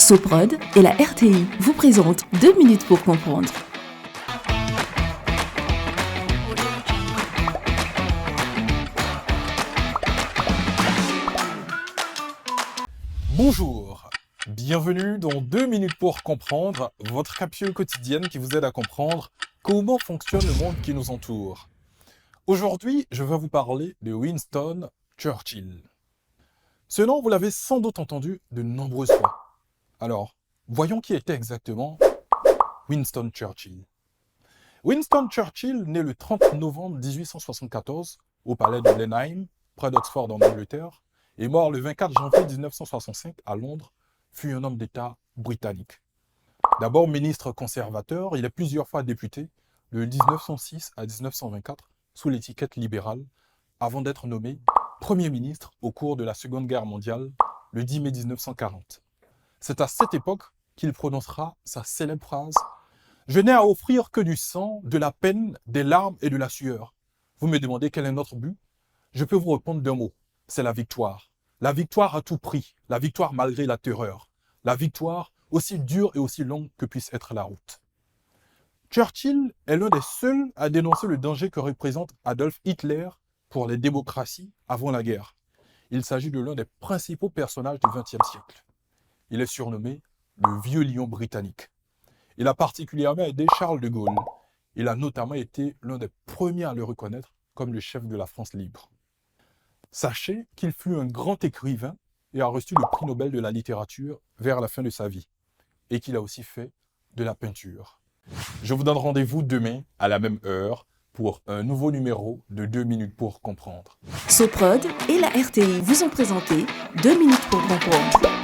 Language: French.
Soprod et la RTI vous présentent 2 minutes pour comprendre. Bonjour, bienvenue dans 2 minutes pour comprendre, votre capsule quotidienne qui vous aide à comprendre comment fonctionne le monde qui nous entoure. Aujourd'hui, je vais vous parler de Winston Churchill. Ce nom, vous l'avez sans doute entendu de nombreuses fois. Alors, voyons qui était exactement Winston Churchill. Winston Churchill, né le 30 novembre 1874 au palais de Blenheim, près d'Oxford en Angleterre, et mort le 24 janvier 1965 à Londres, fut un homme d'État britannique. D'abord ministre conservateur, il est plusieurs fois député de 1906 à 1924 sous l'étiquette libérale, avant d'être nommé Premier ministre au cours de la Seconde Guerre mondiale le 10 mai 1940. C'est à cette époque qu'il prononcera sa célèbre phrase « Je n'ai à offrir que du sang, de la peine, des larmes et de la sueur. » Vous me demandez quel est notre but? Je peux vous répondre d'un mot, c'est la victoire. La victoire à tout prix, la victoire malgré la terreur, la victoire aussi dure et aussi longue que puisse être la route. Churchill est l'un des seuls à dénoncer le danger que représente Adolf Hitler pour les démocraties avant la guerre. Il s'agit de l'un des principaux personnages du XXe siècle. Il est surnommé le vieux lion britannique. Il a particulièrement aidé Charles de Gaulle. Il a notamment été l'un des premiers à le reconnaître comme le chef de la France libre. Sachez qu'il fut un grand écrivain et a reçu le prix Nobel de la littérature vers la fin de sa vie, et qu'il a aussi fait de la peinture. Je vous donne rendez-vous demain à la même heure pour un nouveau numéro de 2 minutes pour comprendre. Soprod et la RTI vous ont présenté 2 minutes pour comprendre.